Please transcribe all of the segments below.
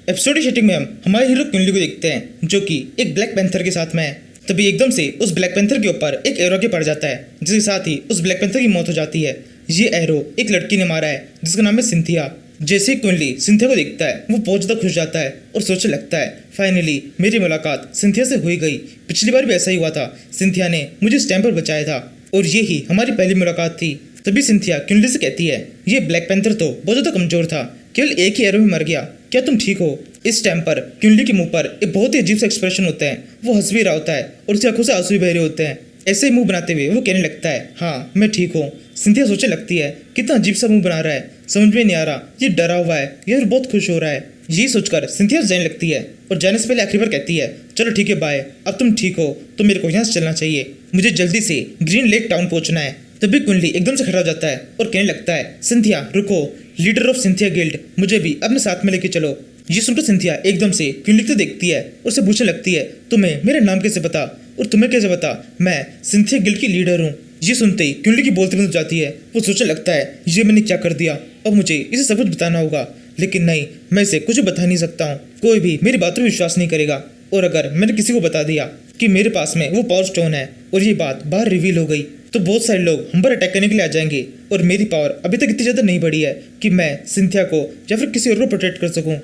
Episode की setting में हम हमारे हीरो क्विनली को देखते हैं जो कि एक ब्लैक पैंथर के साथ में है। तभी एकदम से उस ब्लैक पैंथर के ऊपर एक एरो के पड़ जाता है जिसके साथ ही उस ब्लैक पैंथर की मौत हो जाती है। ये एरो एक लड़की ने मारा है जिसका नाम है सिंथिया। जैसे ही क्विनली सिंथिया को देखता है वो बहुत ज्यादा खुश जाता है और सोचने लगता है फाइनली मेरी मुलाकात सिंथिया से हुई गई। पिछली बार भी ऐसा ही हुआ था, सिंथिया ने मुझे इस टाइम पर बचाया था और ये ही हमारी पहली मुलाकात थी। तभी सिंथिया क्विनली से कहती है ये ब्लैक पैंथर तो बहुत ज्यादा कमजोर था, केवल एक ही एरो में मर गया, क्या तुम ठीक हो? इस टाइम पर क्विनली के मुंह पर एक बहुत ही अजीब सा एक्सप्रेशन होता है, वो हंस भी रहा होता है और उसकी आंखों से आंसू भी बह रहे होते हैं। ऐसे ही मुंह बनाते हुए वो कहने लगता है हाँ मैं ठीक हूँ। सिंथिया सोचने लगती है कितना अजीब सा मुंह बना रहा है, समझ में नहीं आ रहा ये डरा हुआ है या फिर बहुत खुश हो रहा है। यही सोचकर सिंथिया जाने लगती है और जाने से पहले आखिरी बार कहती है चलो ठीक है बाय, अब तुम ठीक हो तो मेरे को यहाँ से चलना चाहिए, मुझे जल्दी से ग्रीन लेक टाउन पहुंचना है। तभी क्विनली एकदम से खड़ा हो जाता है और कहने लगता है सिंथिया रुको, लीडर ऑफ सिंथिया गिल्ड, मुझे भी अपने साथ में लेके चलो। ये सुनकर सिंथिया एकदम से क्विनली को देखती है और उसे पूछने लगती है तुम्हें मेरा नाम कैसे पता और तुम्हें कैसे पता मैं सिंथिया गिल्ड की लीडर हूँ। ये सुनते ही क्विनली की बोलती बंद हो जाती है। वो सोचने लगता है ये मैंने क्या कर दिया, अब मुझे इसे सब कुछ बताना होगा, लेकिन नहीं मैं इसे कुछ बता नहीं सकता हूँ, कोई भी मेरी बातों पर विश्वास नहीं करेगा और अगर मैंने किसी को बता दिया कि मेरे पास में वो पावर स्टोन है और ये बात बाहर रिवील हो गई तो बहुत सारे लोग हम पर अटैक करने के लिए आ जाएंगे और मेरी पावर अभी तक इतनी ज़्यादा नहीं बढ़ी है कि मैं सिंथिया को या फिर किसी और को प्रोटेक्ट कर सकूं।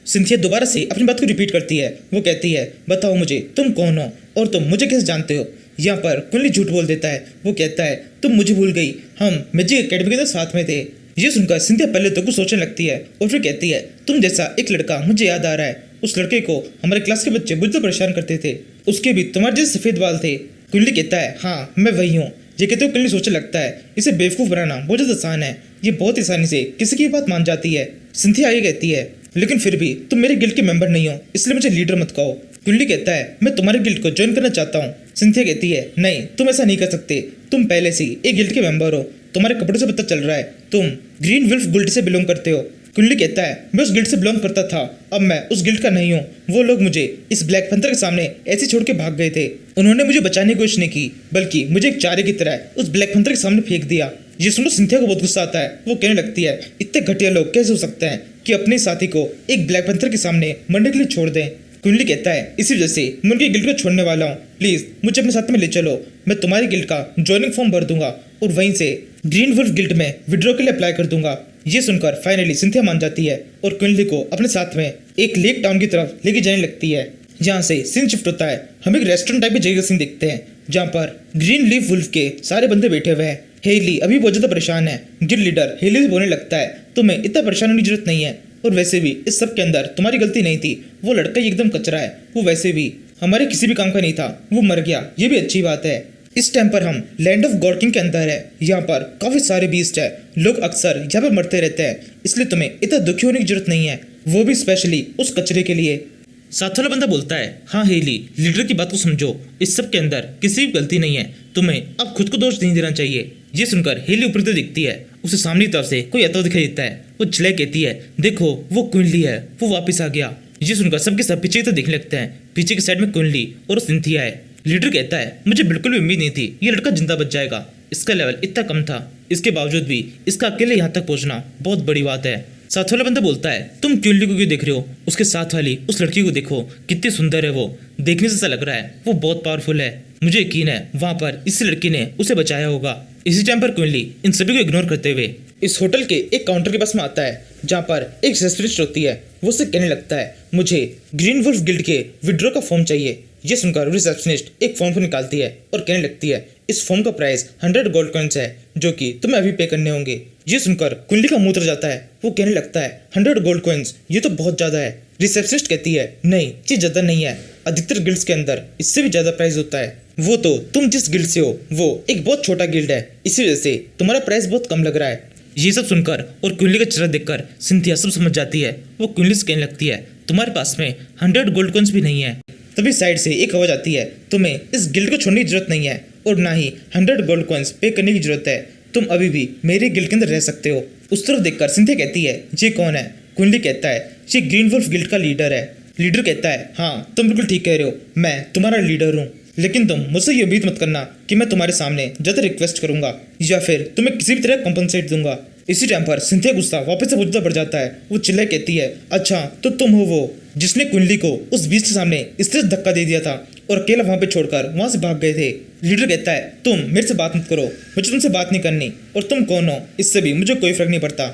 सिंथिया दोबारा से अपनी बात को रिपीट करती है, वो कहती है बताओ मुझे तुम कौन हो और तुम मुझे कैसे जानते हो। यहाँ पर क्विनली झूठ बोल देता है, वो कहता है तुम मुझे भूल गई, हम मैजिक एकेडमी के साथ में थे। ये सुनकर सिंथिया पहले तो कुछ सोचने लगती है और फिर कहती है तुम जैसा एक लड़का मुझे याद आ रहा है, उस लड़के को हमारे क्लास के बच्चे बुरी तरह परेशान करते थे, उसके भी तुम्हारे जैसे सफेद बाल थे। क्विनली कहता है हाँ मैं वही हूँ। ये कहते हुए क्विनली सोचने लगता है इसे बेवकूफ़ बनाना बहुत ज़्यादा आसान है, ये बहुत आसानी से किसी की बात मान जाती है। सिंथिया आगे कहती है लेकिन फिर भी तुम मेरे गिल्ड के मेंबर नहीं हो इसलिए मुझे लीडर मत कहो। क्विनली कहता है मैं तुम्हारे गिल्ड को ज्वाइन करना चाहता हूँ। सिंथिया कहती है नहीं तुम ऐसा नहीं कर सकते, तुम पहले से ही एक गिल्ड के मेंबर हो, तुम्हारे कपड़ों से पता चल रहा है तुम ग्रीन वुल्फ गिल्ड से बिलोंग करते हो। क्विनली कहता है मैं उस गिल्ड से बिलोंग करता था, अब मैं उस गिल्ड का नहीं हूँ, वो लोग मुझे इस ब्लैक पैंथर के सामने ऐसे छोड़ के भाग गए थे, उन्होंने मुझे बचाने की कोशिश नहीं की बल्कि मुझे एक चारे की तरह उस ब्लैक पैंथर के सामने फेंक दिया। ये सुनो सिंथिया को बहुत गुस्सा आता है, वो कहने लगती है इतने घटिया लोग कैसे हो सकते हैं कि अपने साथी को एक ब्लैक पैंथर के सामने मरने के लिए छोड़ दें। क्विनली कहता है इसी वजह से मैं उनकी गिल्ड को छोड़ने वाला हूँ, प्लीज मुझे अपने साथ में ले चलो, मैं तुम्हारी गिल्ड का ज्वाइनिंग फॉर्म भर दूंगा और वहीं से ग्रीन वुल्फ गिल्ड में विड्रॉ के लिए अप्लाई कर दूंगा। ये सुनकर फाइनली सिंथिया मान जाती है और क्विनली को अपने साथ में एक लेक टाउन की तरफ लेके जाने लगती है। जहाँ से सीन शिफ्ट होता है, हम एक रेस्टोरेंट टाइप की जगह का सीन देखते हैं जहाँ पर ग्रीन लीफ वुल्फ के सारे बंदे बैठे हुए हैं। हेली अभी बहुत ज्यादा परेशान है। गिल्ड लीडर हेली से बोलने लगता है तुम्हें इतना परेशान होने की जरूरत नहीं है और वैसे भी इस सब के अंदर तुम्हारी गलती नहीं थी, वो लड़का ही एकदम कचरा है, वो वैसे भी हमारे किसी भी काम का नहीं था, वो मर गया, ये भी अच्छी बात है। इस टाइम पर हम लैंड ऑफ गॉड किंग के अंदर है, यहाँ पर काफी सारे बीस्ट है, लोग अक्सर यहाँ पर मरते रहते हैं, इसलिए तुम्हें इतना दुखी होने की जरूरत नहीं है, वो भी स्पेशली उस कचरे के लिए। साथ वाला बंदा बोलता है हाँ हेली लीडर की बात को समझो, इस सब के अंदर किसी भी गलती नहीं है, तुम्हें अब खुद को दोष नहीं देना चाहिए। ये सुनकर हेली ऊपर से दिखती है, उसे सामने की तरफ से कोई आता दिखाई देता है, वो चिल्ला कहती है देखो वो क्विनली है, वो वापस आ गया। ये सुनकर सबके सब पीछे की तरफ देखने लगते हैं, पीछे की साइड में क्विनली और सिंथिया है। लीडर कहता है मुझे बिल्कुल भी उम्मीद नहीं थी ये लड़का जिंदा बच जाएगा, इसका लेवल इतना कम था, इसके बावजूद भी इसका अकेले यहाँ तक पहुँचना बहुत बड़ी बात है। साथ वाला बंदा बोलता है तुम क्विनली को क्यों देख रहे हो, उसके साथ वाली उस लड़की को देखो कितनी सुंदर है, वो देखने से ऐसा लग रहा है वो बहुत पावरफुल है, मुझे यकीन है वहाँ पर इस लड़की ने उसे बचाया होगा। इसी टाइम पर क्विनली इन सभी को इग्नोर करते हुए इस होटल के एक काउंटर के पास में आता है जहाँ पर एक रिसेप्शनिस्ट होती है, वो उससे कहने लगता है मुझे ग्रीन वुल्फ गिल्ड के विड्रॉ का फॉर्म चाहिए। ये सुनकर रिसेप्शनिस्ट एक फॉर्म को निकालती है और कहने लगती है इस फॉर्म का प्राइस 100 गोल्ड कॉइन्स है जो कि तुम्हें अभी पे करने होंगे। ये सुनकर क्विनली का मुंह उतर जाता है, वो कहने लगता है 100 गोल्ड कॉइन्स ये तो बहुत ज्यादा है। रिसेप्शनिस्ट कहती है नहीं ये ज्यादा नहीं है, अधिकतर गिल्ड्स के अंदर इससे भी ज्यादा प्राइस होता है, वो तो तुम जिस गिल्ड से हो वो एक बहुत छोटा गिल्ड है, इसी वजह से तुम्हारा प्राइस बहुत कम लग रहा है। ये सब सुनकर और क्विनली का चेहरा देखकर सिंथिया सब समझ जाती है, वो क्विनली से कहने लगती है तुम्हारे पास में 100 गोल्ड कॉइन्स भी नहीं है। तभी साइड से एक आवाज आती है तुम्हें इस गिल्ड को छोड़ने की जरूरत नहीं है और ना ही 100 गोल्ड कॉइन्स पे करने की जरूरत है, तुम अभी भी मेरे गिल्ड के अंदर रह सकते हो। उस तरफ देखकर सिंथिया कहती है ये कौन है? क्विनली कहता है ये ग्रीन वुल्फ गिल्ड का लीडर है। लीडर कहता है हाँ तुम बिल्कुल ठीक कह रहे हो, मैं तुम्हारा लीडर हूँ, लेकिन तुम मुझसे ये उम्मीद मत करना कि मैं तुम्हारे सामने ज़्यादा रिक्वेस्ट करूंगा या फिर तुम्हें किसी भी तरह कॉम्पनसेट दूंगा। इसी टाइम पर सिंथिया गुस्सा वापस से बुझता पड़ जाता है। वो चिल्ला कहती है, अच्छा तो तुम हो वो जिसने कुंडली को उस बीच के सामने इस तरह धक्का दे दिया था और अकेला वहां पे छोड़कर वहां से भाग गए थे। लीडर कहता है, तुम मेरे से बात मत करो, मुझे तुमसे बात नहीं करनी, और तुम कौन हो इससे भी मुझे कोई फर्क नहीं पड़ता।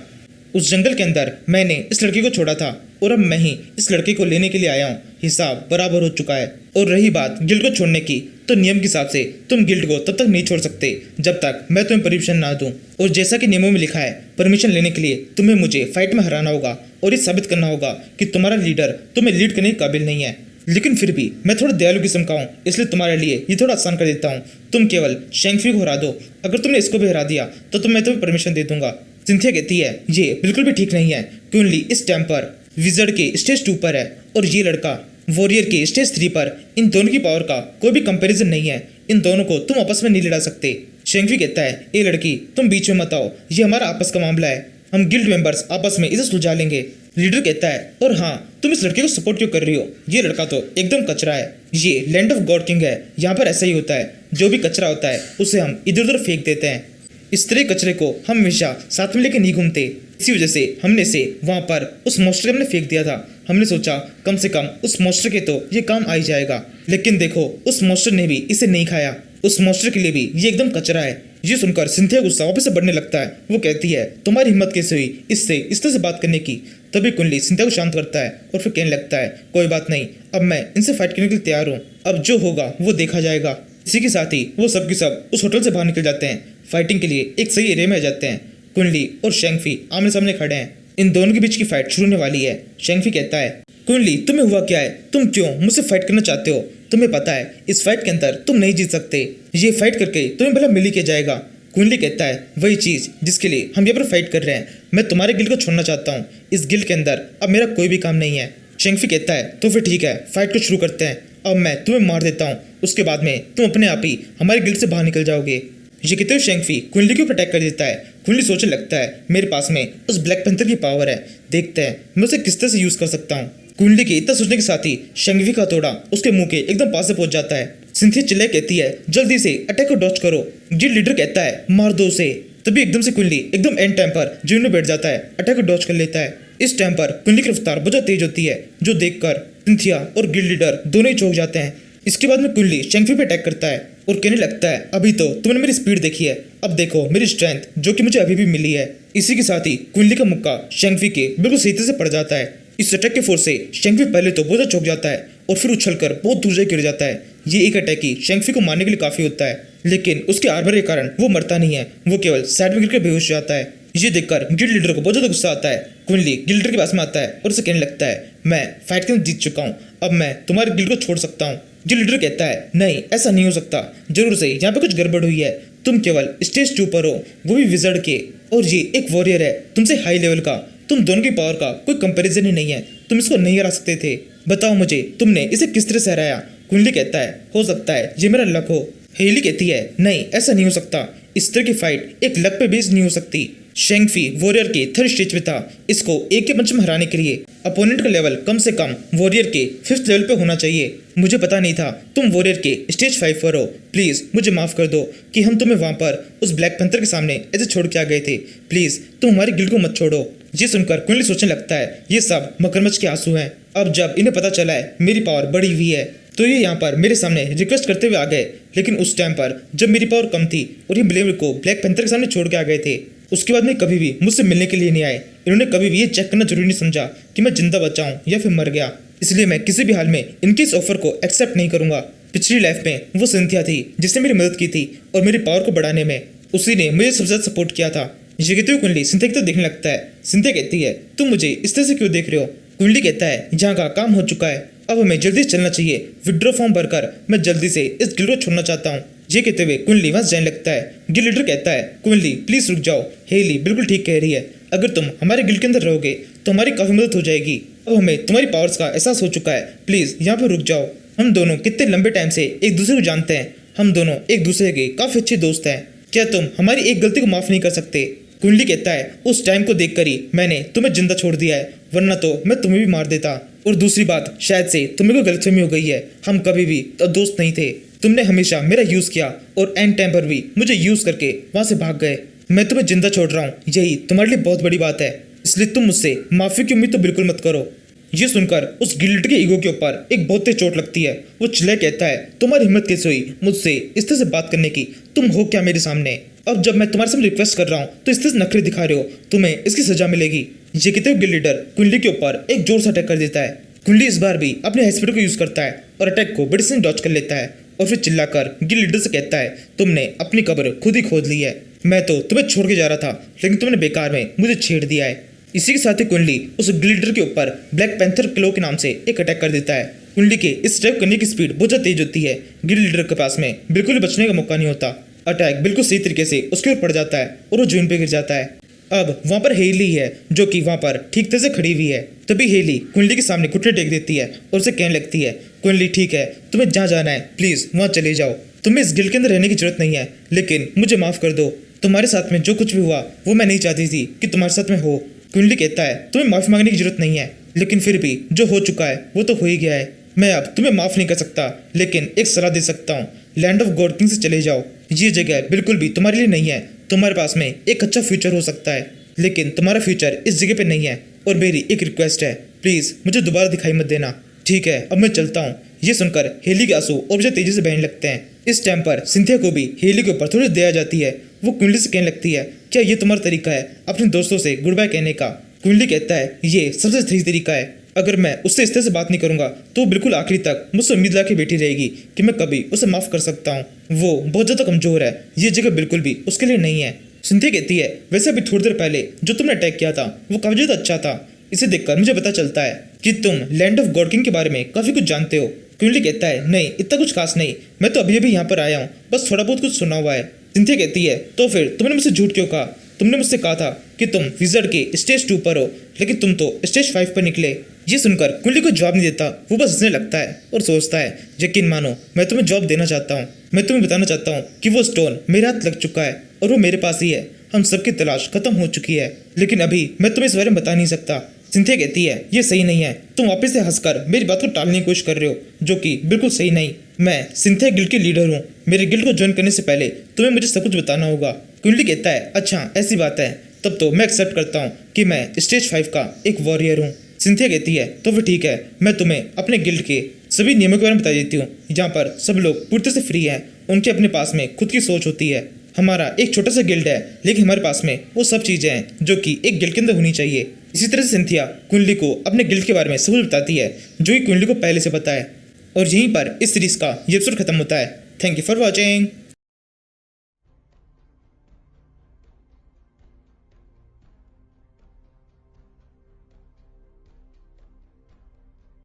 उस जंगल के अंदर मैंने इस लड़की को छोड़ा था और अब मैं ही इस लड़के को लेने के लिए आया हूँ। हिसाब बराबर हो चुका है। और रही बात गिल्ड को छोड़ने की, तो नियम के हिसाब से तुम गिल्ड को तब तक नहीं छोड़ सकते जब तक मैं तुम्हें परमिशन ना दूं। और जैसा कि नियमों में लिखा है, परमिशन लेने के लिए तुम्हें मुझे फाइट में हराना होगा और ये साबित करना होगा कि तुम्हारा लीडर तुम्हें लीड करने के काबिल नहीं है। लेकिन फिर भी मैं थोड़ा दयालु किस्म का हूँ, इसलिए तुम्हारे लिए ये थोड़ा आसान कर देता हूँ। तुम केवल शेंगफी को हरा दो, अगर तुमने इसको भी हरा दिया तो मैं तुम्हें परमिशन दे दूंगा। सिंथिया कहती है, ये बिल्कुल भी ठीक नहीं है। कुंडली इस टाइम पर विजर्ड के स्टेज 2 पर है और ये लड़का वॉरियर के स्टेज 3 पर। इन दोनों की पावर का कोई भी कंपैरिजन नहीं है। इन दोनों को तुम आपस में नहीं लड़ा सकते। शेंगफी कहता है, ए लड़की तुम बीच में मत आओ, ये हमारा आपस का मामला है, हम गिल्ड मेंबर्स आपस में इसे सुलझा लेंगे। लीडर कहता है, और हाँ तुम इस लड़के को सपोर्ट क्यों कर रही हो, ये लड़का तो एकदम कचरा है। ये लैंड ऑफ गॉड किंग है, यहाँ पर ऐसा ही होता है, जो भी कचरा होता है उसे हम इधर उधर फेंक देते हैं। इस तरह कचरे को हम हमेशा साथ में लेके नहीं घूमते। इसी वजह से हमने इसे वहाँ पर उस मॉन्स्टर के हमने फेंक दिया था। हमने सोचा कम से कम उस मॉन्स्टर के तो ये काम आ ही जाएगा। लेकिन देखो उस मॉन्स्टर ने भी इसे नहीं खाया। उस मॉन्स्टर के लिए भी ये एकदम कचरा है। ये सुनकर सिंथिया गुस्सा वापस से बढ़ने लगता है। वो कहती है, तुम्हारी हिम्मत कैसे हुई इससे इस तरह से बात करने की। तभी कुंडली सिंथिया को शांत करता है और फिर कहने लगता है, कोई बात नहीं, अब मैं इनसे फाइट करने के लिए तैयार हूँ, अब जो होगा वो देखा जाएगा। इसी के साथ ही वो सब के सब उस होटल से बाहर निकल जाते हैं। फाइटिंग के लिए एक सही एरिया में आ जाते हैं। कुंडली और शेंगफी आमने सामने खड़े हैं। इन दोनों के बीच की फाइट शुरू होने वाली है। शेंगफी कहता है, कुंडली तुम्हें हुआ क्या है, तुम क्यों मुझसे फाइट करना चाहते हो? तुम्हें पता है इस फाइट के अंदर तुम नहीं जीत सकते, ये फाइट करके तुम्हें भला मिल ही क्या जाएगा। कुंडली कहता है, वही चीज जिसके लिए हम यहाँ पर फाइट कर रहे हैं, मैं तुम्हारे गिल्ड को छोड़ना चाहता हूँ। इस गिल्ड के अंदर अब मेरा कोई भी काम नहीं है। शेंगफी कहता है, तो फिर ठीक है, फाइट को शुरू करते हैं। अब मैं तुम्हें मार देता हूँ, उसके बाद में तुम अपने आप ही हमारे गिल्ड से बाहर निकल जाओगे। ये कहते हुए शेंगफी कुंडली को अटैक कर देता है। कुंडली सोचने लगता है, मेरे पास में उस ब्लैक पैंथर की पावर है, देखते हैं मैं उसे किस तरह से यूज कर सकता हूँ। कुंडली के इतना सोचने के साथ ही शेंगफी का हथौड़ा उसके मुंह के एकदम पास से पहुंच जाता है। सिंथिया चिल्लाए कहती है, जल्दी से अटैक को डॉच करो। जी लीडर कहता है, मार दो उसे। तभी एकदम से कुंडली एकदम एंड टाइम पर जमीन में बैठ जाता है, अटैक को डॉच कर लेता है। इस टाइम पर कुंडली की रफ्तार बहुत तेज होती है, जो देखकर सिंथिया और गिल्ड लीडर दोनों ही चौंक जाते हैं। इसके बाद में कुंडली शेंगफी पे अटैक करता है और कहने लगता है, अभी तो तुमने मेरी स्पीड देखी है, अब देखो मेरी स्ट्रेंथ जो कि मुझे अभी भी मिली है। इसी के साथ ही कुंडली का मुक्का शेंगफी के बिल्कुल सीधे से पड़ जाता है। इस अटैक के फोर्स से शेंगफी पहले तो बहुत चौंक जाता है और फिर उछलकर बहुत दूर से गिर जाता है। ये एक अटैक ही शेंगफी को मारने के लिए काफी होता है, लेकिन उसके आर्मर के कारण वो मरता नहीं है, वो केवल साइड में गिरकर बेहोश हो जाता है। ये देखकर गिल्ड लीडर को बहुत ज्यादा गुस्सा आता है। कुंडली गिल्ड लीडर के पास में आता है और उसे कहने लगता है, मैं फाइट के अंदर जीत चुका हूँ, अब मैं तुम्हारे गिल्ड को छोड़ सकता हूँ। जो लीडर कहता है, नहीं ऐसा नहीं हो सकता, जरूर से यहाँ पे कुछ गड़बड़ हुई है, तुम केवल स्टेज 2 पर हो, वो भी विजर्ड के, और ये एक वॉरियर है तुमसे हाई लेवल का, तुम दोनों की पावर का कोई कंपैरिजन ही नहीं है, तुम इसको नहीं हरा सकते थे, बताओ मुझे तुमने इसे किस तरह से हराया। कुंडली कहता है, हो सकता है ये मेरा लक हो। हेली कहती है, नहीं ऐसा नहीं हो सकता, इस तरह की फाइट एक लक पे बेस्ड नहीं हो सकती। शेंगफी वॉरियर के 3rd स्टेज पे था, इसको एक के पंच में हराने के लिए अपोनेंट का लेवल कम से कम वॉरियर के 5th लेवल पे होना चाहिए। मुझे पता नहीं था तुम वॉरियर के स्टेज 5 पर हो, प्लीज मुझे माफ कर दो कि हम तुम्हें वहां पर उस ब्लैक पैंथर के सामने ऐसे छोड़ के आ गए थे, प्लीज तुम हमारी गिल्ड को मत छोड़ो। ये सुनकर कुंडली सोचने लगता है, ये सब मगरमच्छ के आंसू हैं। अब जब इन्हें पता चला है मेरी पावर बढ़ी हुई है, तो ये यहाँ पर मेरे सामने रिक्वेस्ट करते हुए आ गए, लेकिन उस टाइम पर जब मेरी पावर कम थी और ये ब्लेम को ब्लैक पैंथर के सामने छोड़ के आ गए थे, उसके बाद में कभी भी मुझसे मिलने के लिए नहीं आए। इन्होंने कभी भी ये चेक करना जरूरी नहीं समझा कि मैं जिंदा बचा हूँ या फिर मर गया, इसलिए मैं किसी भी हाल में इनके इस ऑफर को एक्सेप्ट नहीं करूंगा। पिछली लाइफ में वो सिंथिया थी जिसने मेरी मदद की थी और मेरी पावर को बढ़ाने में उसी ने मुझे सबसे ज्यादा सपोर्ट किया था। ये कहते हुए कुंडली सिंथिया की तरफ देखने लगता है। सिंथिया कहती है, तुम मुझे इस तरह से क्यों देख रहे हो? कुंडली कहता है, यहाँ का काम हो चुका है, अब हमें जल्दी से चलना चाहिए, विड्रॉ फॉर्म भरकर मैं जल्दी से इस गिल्ड को छोड़ना चाहता हूँ। ये कहते हुए कुंडली वहां जाने लगता है। गिल्ड लीडर कहता है, कुंडली प्लीज रुक जाओ, हेली बिल्कुल ठीक कह रही है, अगर तुम हमारे गिल्ड के अंदर रहोगे तो हमारी काफी मदद हो जाएगी। अब हमें तुम्हारी पावर्स का एहसास हो चुका है, प्लीज यहाँ पे रुक जाओ। हम दोनों कितने लंबे टाइम से एक दूसरे को जानते हैं, हम दोनों एक दूसरे के काफी अच्छे दोस्त हैं, क्या तुम हमारी एक गलती को माफ नहीं कर सकते? कुंडली कहता है, उस टाइम को देखकर ही मैंने तुम्हें जिंदा छोड़ दिया है, वरना तो मैं तुम्हें भी मार देता। और दूसरी बात, शायद से तुम्हें कोई गलतफहमी हो गई है, हम कभी भी दोस्त नहीं थे, तुमने हमेशा मेरा यूज किया और एंड टाइम पर भी मुझे यूज करके वहां से भाग गए। मैं तुम्हें जिंदा छोड़ रहा हूँ, यही तुम्हारे लिए बहुत बड़ी बात है, इसलिए तुम मुझसे माफी की उम्मीद तो बिल्कुल मत करो। ये सुनकर उस गिल्ड के ईगो के ऊपर एक बहुत तेज चोट लगती है। वो चिल्ला कहता है, तुम्हारी हिम्मत कैसे हुई मुझसे इस तरह से बात करने की? तुम हो क्या मेरे सामने? और जब मैं तुम्हारे सामने रिक्वेस्ट कर रहा हूँ तो इस तरह से नखरे दिखा रहे हो, तुम्हें इसकी सजा मिलेगी। ये कहते हुए गिल्ड लीडर क्विनली के ऊपर एक जोर से अटैक कर देता है। क्विनली इस बार भी अपने हाईस्पीड को यूज करता है और अटैक को बड़ी से डॉच कर लेता है और फिर चिल्लाकर गिल्ड लीडर से कहता है, तुमने अपनी कब्र खुद ही खोद ली है। मैं तो तुम्हें छोड़ के जा रहा था, लेकिन तुमने बेकार में मुझे छेड़ दिया है। इसी के साथ ही क्विनली उस गिल्ड लीडर के ऊपर ब्लैक पैंथर क्लो के नाम से एक अटैक कर देता है। क्विनली के इस अटैक करने की स्पीड बहुत ज्यादा तेज होती है। गिल्ड लीडर के पास में बिल्कुल भी बचने का मौका नहीं होता। अटैक बिल्कुल सही तरीके से उसके ऊपर पड़ जाता है और वो जमीन पे गिर जाता है। अब वहाँ पर हेली है जो कि वहाँ पर ठीक तरह से खड़ी हुई है। तभी हेली क्विनली के सामने घुटने टेक देती है और उसे कहने लगती है, क्विनली ठीक है, तुम्हें जहाँ जाना है प्लीज वहाँ चले जाओ। तुम्हें इस गिल्ड के अंदर रहने की जरूरत नहीं है, लेकिन मुझे माफ कर दो। तुम्हारे साथ में जो कुछ भी हुआ वो मैं नहीं चाहती थी कि तुम्हारे साथ में हो। क्विनली कहता है, तुम्हें माफी मांगने की जरूरत नहीं है, लेकिन फिर भी जो हो चुका है वो तो हो ही गया है। मैं अब तुम्हें माफ नहीं कर सकता, लेकिन एक सलाह दे सकता हूँ, लैंड ऑफ गॉड किंग से चले जाओ। ये जगह बिल्कुल भी तुम्हारे लिए नहीं है। तुम्हारे पास में एक अच्छा फ्यूचर हो सकता है, लेकिन तुम्हारा फ्यूचर इस जगह पे नहीं है। और मेरी एक रिक्वेस्ट है, प्लीज मुझे दोबारा दिखाई मत देना। ठीक है, अब मैं चलता हूँ। ये सुनकर हेली के आंसू और मुझे तेजी से बहने लगते हैं। इस टाइम पर सिंथिया को भी हेली के ऊपर थोड़ी दया जाती है। वो क्विनली से कहने लगती है, क्या ये तुम्हारा तरीका है अपने दोस्तों से गुड बाय कहने का? क्विनली कहता है, ये सबसे सही तरीका है। अगर मैं उससे इस तरह से बात नहीं करूंगा तो बिल्कुल आखिरी तक मुझसे उम्मीद ला के बैठी रहेगी कि मैं कभी उसे माफ कर सकता हूँ। वो बहुत ज्यादा कमजोर है, ये जगह बिल्कुल भी उसके लिए नहीं है। सिंथिया कहती है, वैसे अभी थोड़ी देर पहले जो तुमने अटैक किया था वो काफी ज्यादा अच्छा था। इसे देखकर मुझे पता चलता है कि तुम लैंड ऑफ गॉड किंग के बारे में काफी कुछ जानते हो। क्विनली कहता है, नहीं इतना कुछ खास नहीं, मैं तो अभी अभी यहाँ पर आया हूँ, बस थोड़ा बहुत कुछ सुना हुआ है। सिंथिया कहती है, तो फिर तुमने मुझसे झूठ क्यों कहा? तुमने मुझसे कहा था कि तुम विज़र्ड के स्टेज 2 पर हो, लेकिन तुम तो स्टेज 5 पर निकले। ये सुनकर क्विनली को जवाब नहीं देता। वो बस हंसने लगता है और सोचता है, यकीन मानो मैं तुम्हें जवाब देना चाहता हूँ। मैं तुम्हें बताना चाहता हूँ कि वो स्टोन मेरे हाथ लग चुका है और वो मेरे पास ही है। हम सबकी तलाश खत्म हो चुकी है, लेकिन अभी मैं तुम्हें इस बारे में बता नहीं सकता। सिंथिया कहती है, ये सही नहीं है, तुम वापस से हंसकर मेरी बात को टालने की कोशिश कर रहे हो, जो कि बिल्कुल सही नहीं। मैं सिंथिया गिल्ड के लीडर हूँ। मेरे गिल्ड को ज्वाइन करने से पहले तुम्हें मुझे सब कुछ बताना होगा। क्विनली कहता है, अच्छा ऐसी बात है, तब तो मैं एक्सेप्ट करता हूँ कि मैं स्टेज 5 का एक वॉरियर हूँ। सिंथिया कहती है, तो फिर ठीक है, मैं तुम्हें अपने गिल्ड के सभी नियमों के बारे में बता देती हूँ। यहाँ पर सब लोग पूरी तरह से फ्री हैं, उनके अपने पास में खुद की सोच होती है। हमारा एक छोटा सा गिल्ड है, लेकिन हमारे पास में वो सब चीजें हैं जो कि एक गिल्ड के अंदर होनी चाहिए। इसी तरह से सिंथिया क्विनली को अपने गिल्ड के बारे में सब कुछ बताती है, जो कि क्विनली को पहले से पता है। और यहीं पर इस सीरीज का ये एपिसोड खत्म होता है। Thank you for watching.